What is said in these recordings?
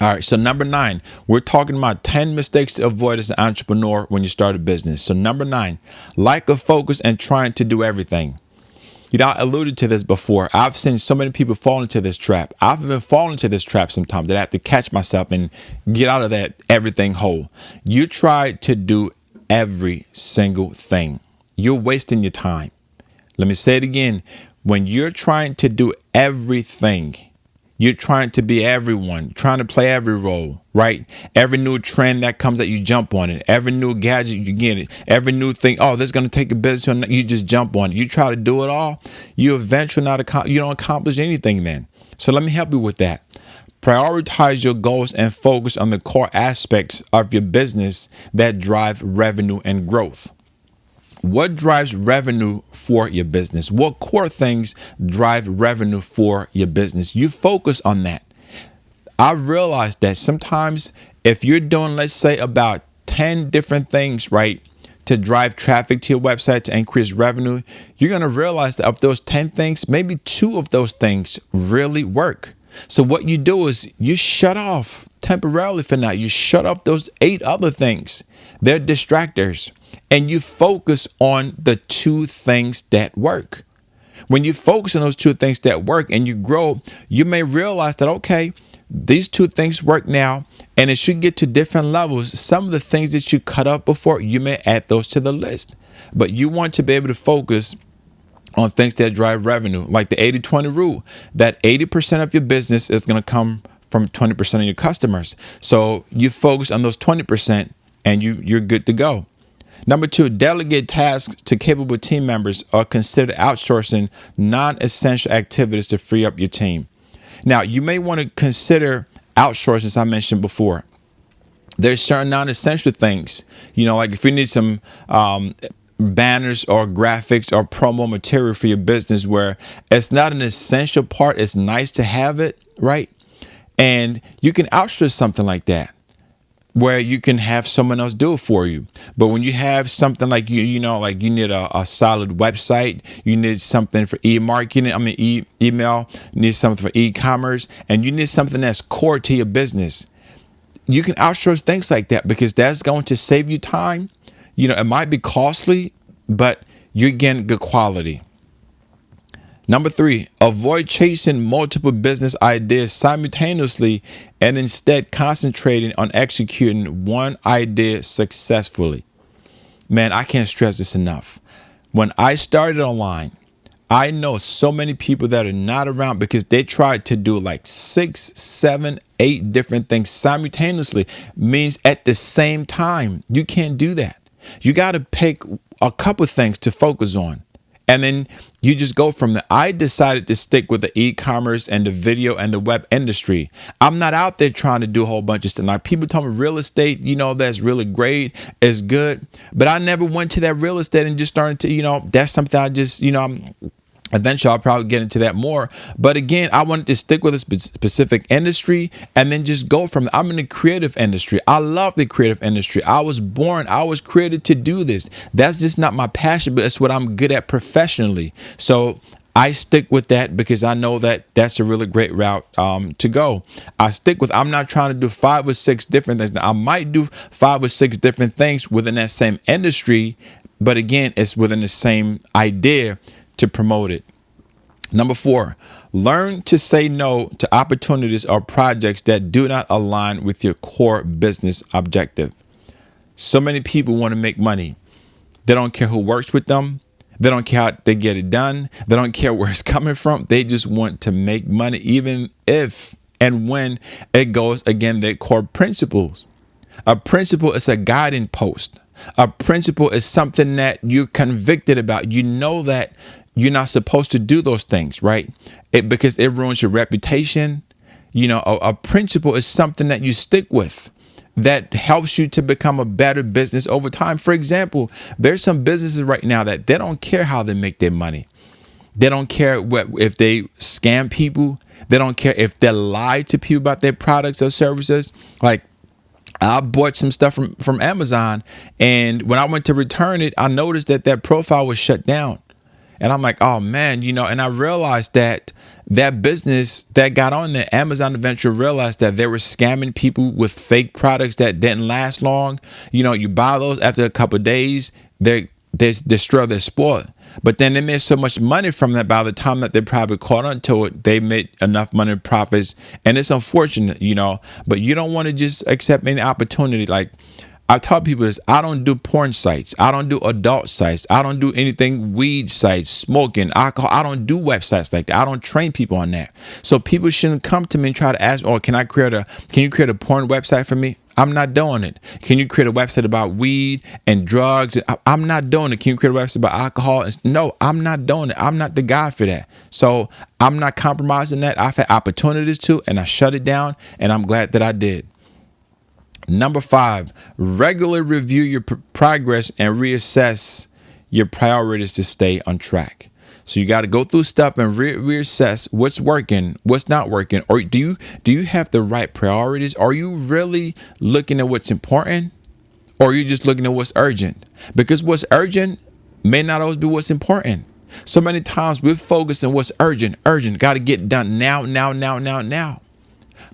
All right, so number 9, we're talking about 10 mistakes to avoid as an entrepreneur when you start a business. So number 9, lack of focus and trying to do everything. I alluded to this before. I've seen so many people fall into this trap. I've even fallen into this trap sometimes that I have to catch myself and get out of that everything hole. You try to do every single thing. You're wasting your time. Let me say it again. When you're trying to do everything, you're trying to be everyone, trying to play every role, right? Every new trend that comes that you jump on it. Every new gadget, you get it. Every new thing, oh, this is going to take a business, you just jump on it. You try to do it all, you eventually you don't accomplish anything then. So let me help you with that. Prioritize your goals and focus on the core aspects of your business that drive revenue and growth. What drives revenue for your business? What core things drive revenue for your business? You focus on that. I've realized that sometimes if you're doing, let's say, about 10 different things, right, to drive traffic to your website to increase revenue, you're going to realize that of those 10 things, maybe 2 of those things really work. So what you do is you shut off temporarily for now. You shut off those 8 other things. They're distractors. And you focus on the 2 things that work. When you focus on those 2 things that work and you grow, you may realize that, okay, these 2 things work now, and it should get to different levels. Some of the things that you cut off before, you may add those to the list. But you want to be able to focus on things that drive revenue, like the 80-20 rule, that 80% of your business is going to come from 20% of your customers. So you focus on those 20% and you're good to go. Number 2, delegate tasks to capable team members or consider outsourcing non-essential activities to free up your team. Now, you may want to consider outsourcing, as I mentioned before. There's certain non-essential things, like if you need some banners or graphics or promo material for your business where it's not an essential part, it's nice to have it, right? And you can outsource something like that, where you can have someone else do it for you. But when you have something like like you need a solid website, you need something for email, you need something for e-commerce, and you need something that's core to your business. You can outsource things like that because that's going to save you time. It might be costly, but you're getting good quality. Number 3, avoid chasing multiple business ideas simultaneously and instead concentrating on executing one idea successfully. Man, I can't stress this enough. When I started online, I know so many people that are not around because they tried to do like 6, 7, 8 different things simultaneously. Means at the same time. You can't do that. You got to pick a couple things to focus on. And then you just go from there. I decided to stick with the e-commerce and the video and the web industry. I'm not out there trying to do a whole bunch of stuff. Now, people tell me real estate, that's really great, it's good. But I never went to that real estate and just started to, that's something I just, eventually I'll probably get into that more. But again, I wanted to stick with a specific industry and then just go from there. I'm in the creative industry. I love the creative industry. I was created to do this. That's just not my passion, but it's what I'm good at professionally. So I stick with that because I know that that's a really great route to go. I'm not trying to do 5 or 6 different things. Now, I might do 5 or 6 different things within that same industry, but again, it's within the same idea to promote it. Number 4, learn to say no to opportunities or projects that do not align with your core business objective. So many people want to make money. They don't care who works with them. They don't care how they get it done. They don't care where it's coming from. They just want to make money, even if and when it goes against their core principles. A principle is a guiding post. A principle is something that you're convicted about. You know that you're not supposed to do those things, right? Because it ruins your reputation. A principle is something that you stick with that helps you to become a better business over time. For example, there's some businesses right now that they don't care how they make their money. They don't care if they scam people. They don't care if they lie to people about their products or services. Like, I bought some stuff from Amazon, and when I went to return it, I noticed that profile was shut down. And I'm like, oh man, and I realized that that business that got on there, Amazon eventually realized that they were scamming people with fake products that didn't last long. You buy those after a couple of days, they destroy, they're spoiled. But then they made so much money from that, by the time that they probably caught on to it, they made enough money in profits. And it's unfortunate, but you don't want to just accept any opportunity. Like, I tell people this: I don't do porn sites. I don't do adult sites. I don't do anything weed sites, smoking, alcohol. I don't do websites like that. I don't train people on that. So people shouldn't come to me and try to ask, "Oh, can you create a porn website for me?" I'm not doing it. Can you create a website about weed and drugs? I'm not doing it. Can you create a website about alcohol? No, I'm not doing it. I'm not the guy for that. So I'm not compromising that. I've had opportunities to, and I shut it down, and I'm glad that I did. Number 5, regularly review your progress and reassess your priorities to stay on track. So you got to go through stuff and reassess what's working, what's not working. Or do you have the right priorities? Are you really looking at what's important, or are you just looking at what's urgent? Because what's urgent may not always be what's important. So many times we're focused on what's urgent, got to get done now.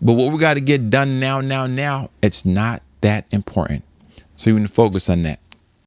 But what we got to get done now, it's not that important. So you want to focus on that.